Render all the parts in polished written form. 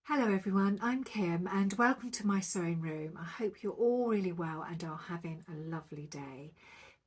Hello everyone, I'm Kim and welcome to my sewing room. I hope you're all really well and are having a lovely day.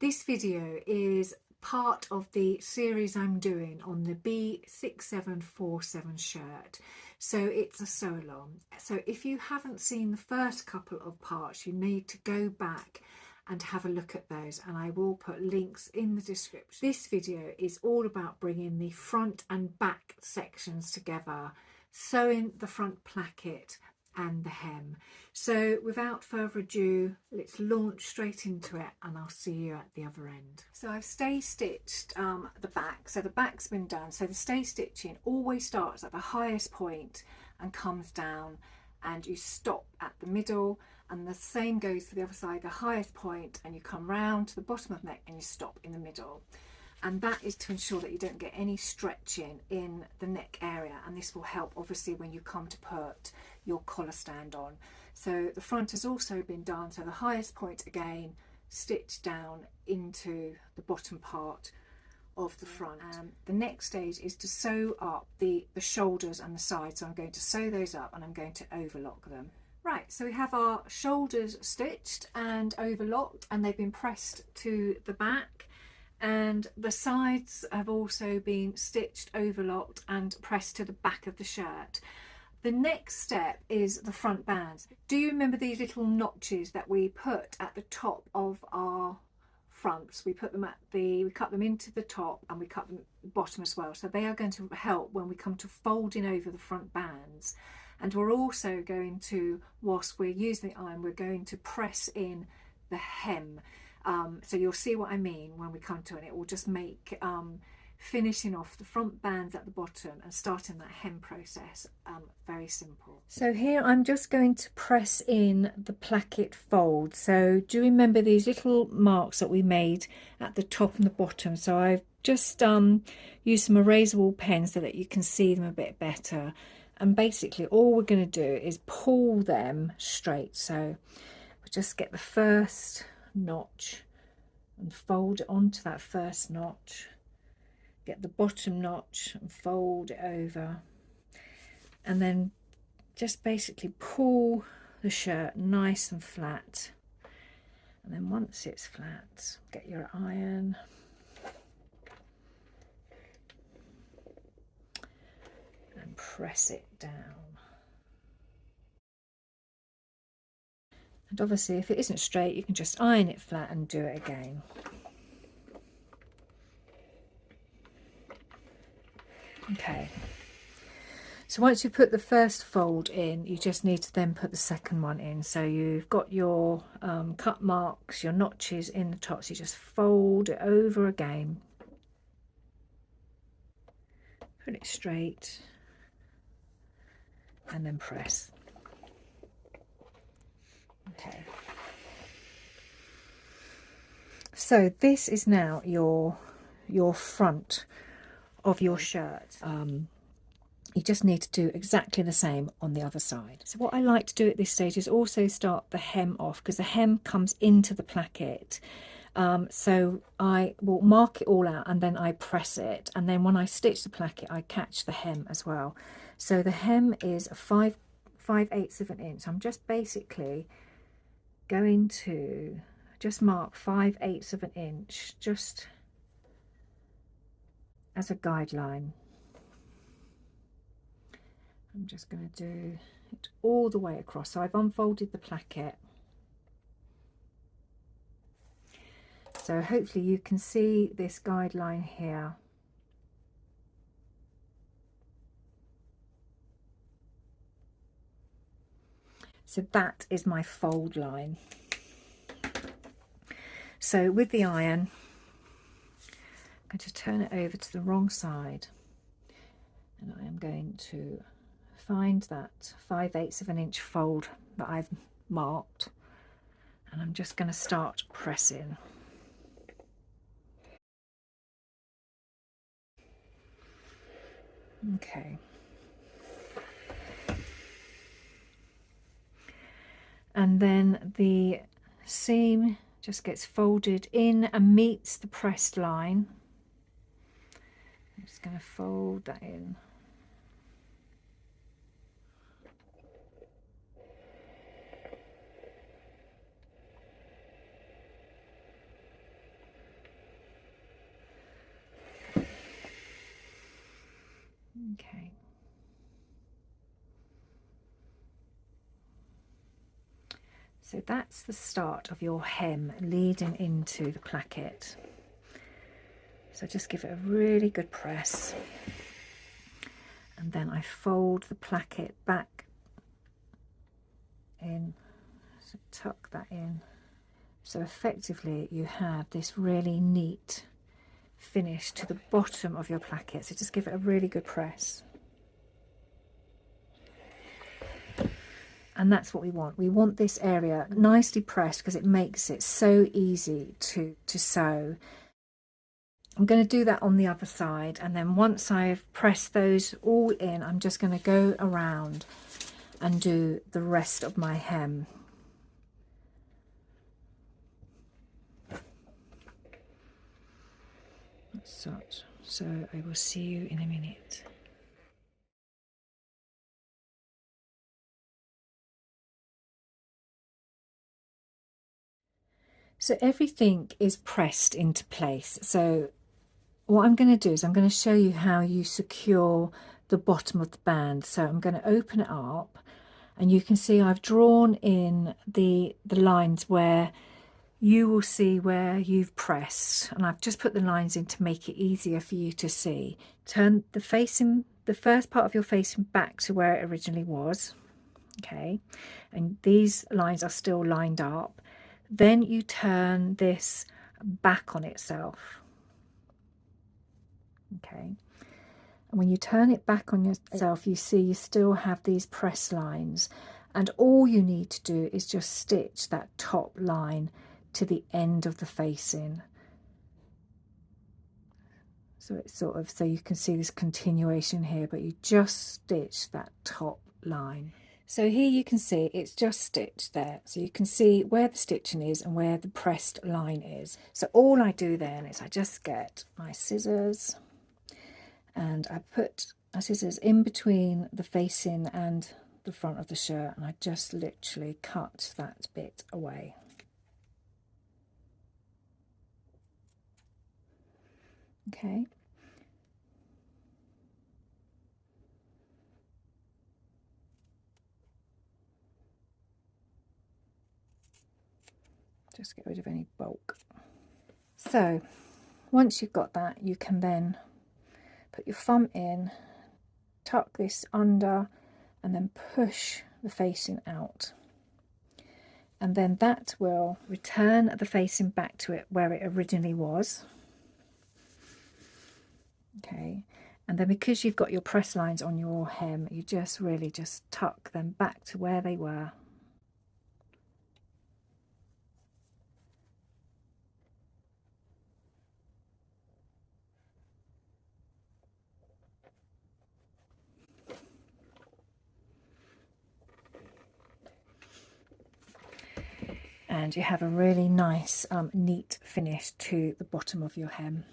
This video is part of the series I'm doing on the B6747 shirt. So it's a sew along. So if you haven't seen the first couple of parts, you need to go back and have a look at those, and I will put links in the description. This video is all about bringing the front and back sections together, sewing the front placket and the hem. So without further ado, let's launch straight into it and I'll see you at the other end. So I've stay stitched the back, so the back's been done. So the stay stitching always starts at the highest point and comes down, and you stop at the middle, and the same goes for the other side, the highest point, and you come round to the bottom of the neck and you stop in the middle. And that is to ensure that you don't get any stretching in the neck area, and this will help obviously when you come to put your collar stand on. So the front has also been done, so the highest point again stitched down into the bottom part of the front. The next stage is to sew up the shoulders and the sides, so I'm going to sew those up and I'm going to overlock them. Right, so we have our shoulders stitched and overlocked, and they've been pressed to the back, and the sides have also been stitched, overlocked and pressed to the back of the shirt. The next step is the front bands. Do you remember these little notches that we put at the top of our fronts? We cut them into the top and we cut them bottom as well. So they are going to help when we come to folding over the front bands. And we're also going to, whilst we're using the iron, we're going to press in the hem. So you'll see what I mean when we come to it. It will just make finishing off the front bands at the bottom and starting that hem process very simple. So here I'm just going to press in the placket fold. So do you remember these little marks that we made at the top and the bottom? So I've just used some erasable pens so that you can see them a bit better. And basically all we're going to do is pull them straight. So we'll just get the first notch and fold it onto that first notch, get the bottom notch and fold it over, and then just basically pull the shirt nice and flat. And then once it's flat, get your iron and press it down. And obviously if it isn't straight, you can just iron it flat and do it again. Okay, so once you put the first fold in, you just need to then put the second one in. So you've got your cut marks, your notches in the top, so you just fold it over again, put it straight and then press. Okay, so this is now your front of your shirt. You just need to do exactly the same on the other side. So what I like to do at this stage is also start the hem off, because the hem comes into the placket. So I will mark it all out and then I press it, and then when I stitch the placket I catch the hem as well. So the hem is 5/8 of an inch. I'm just basically going to just mark 5/8 of an inch just as a guideline. I'm just going to do it all the way across. So I've unfolded the placket. So hopefully you can see this guideline here. So that is my fold line. So with the iron, I'm going to turn it over to the wrong side, and I am going to find that 5/8 of an inch fold that I've marked, and I'm just going to start pressing. Okay, and then the seam just gets folded in and meets the pressed line. I'm just going to fold that in. So that's the start of your hem leading into the placket. So just give it a really good press, and then I fold the placket back in, so tuck that in. So effectively you have this really neat finish to the bottom of your placket. So just give it a really good press. And that's what we want. We want this area nicely pressed because it makes it so easy to sew. I'm going to do that on the other side, and then once I've pressed those all in, I'm just going to go around and do the rest of my hem. Such. So I will see you in a minute. So everything is pressed into place. So what I'm going to do is I'm going to show you how you secure the bottom of the band. So I'm going to open it up, and you can see I've drawn in the lines where you will see where you've pressed, and I've just put the lines in to make it easier for you to see. Turn the first part of your facing back to where it originally was, okay, and these lines are still lined up. Then you turn this back on itself, okay, and when you turn it back on yourself, you see you still have these press lines, and all you need to do is just stitch that top line to the end of the facing. So it's sort of, so you can see this continuation here, but you just stitch that top line. So here you can see it's just stitched there. So you can see where the stitching is and where the pressed line is. So all I do then is I just get my scissors and I put my scissors in between the facing and the front of the shirt, and I just literally cut that bit away. Okay. Just get rid of any bulk. So once you've got that, you can then put your thumb in, tuck this under, and then push the facing out. And then that will return the facing back to it where it originally was. Okay, and then because you've got your press lines on your hem, you just really just tuck them back to where they were. And you have a really nice neat finish to the bottom of your hem.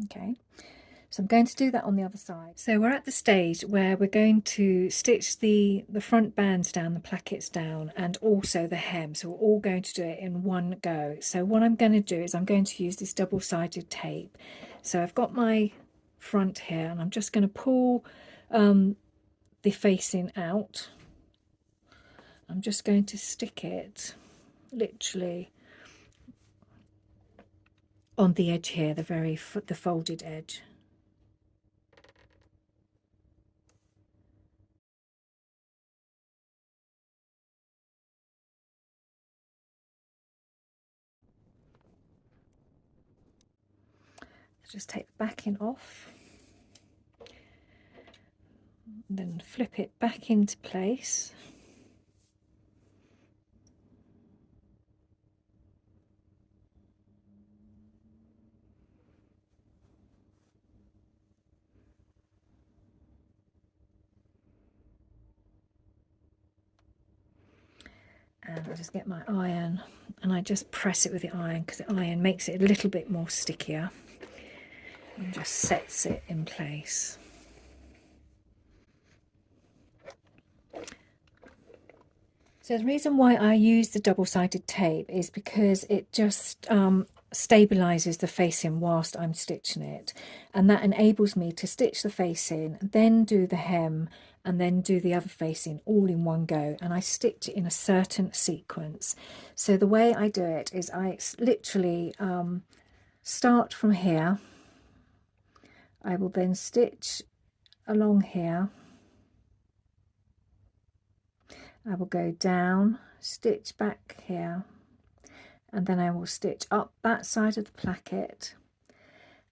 Okay, so I'm going to do that on the other side. So we're at the stage where we're going to stitch the front bands down, the plackets down, and also the hem. So we're all going to do it in one go. So what I'm going to do is I'm going to use this double-sided tape. So I've got my front here, and I'm just going to pull the facing out. I'm just going to stick it literally on the edge here, the folded edge. Just take the backing off, and then flip it back into place. And I just get my iron and I just press it with the iron, because the iron makes it a little bit more stickier and just sets it in place. So the reason why I use the double-sided tape is because it just stabilizes the facing whilst I'm stitching it, and that enables me to stitch the facing, then do the hem, and then do the other facing all in one go, and I stitch it in a certain sequence. So the way I do it is I literally start from here. I will then stitch along here. I will go down, stitch back here, and then I will stitch up that side of the placket,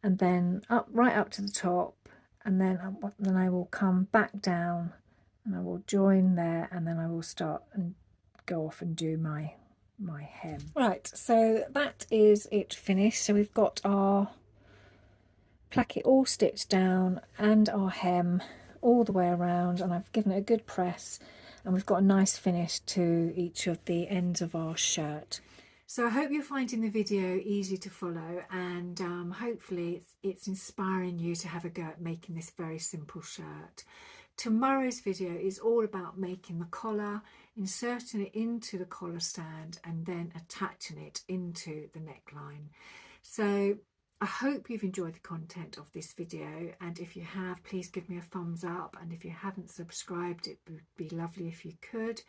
and then up right up to the top, and then I will come back down, and I will join there, and then I will start and go off and do my hem. Right, so that is it finished. So we've got our placket all stitched down and our hem all the way around, and I've given it a good press, and we've got a nice finish to each of the ends of our shirt. So I hope you're finding the video easy to follow, and hopefully it's inspiring you to have a go at making this very simple shirt. Tomorrow's video is all about making the collar, inserting it into the collar stand, and then attaching it into the neckline. So I hope you've enjoyed the content of this video, and if you have, please give me a thumbs up, and if you haven't subscribed, it would be lovely if you could.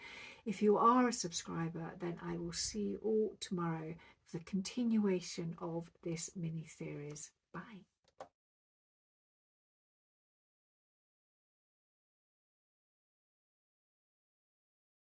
If you are a subscriber, then I will see you all tomorrow for the continuation of this mini series. Bye.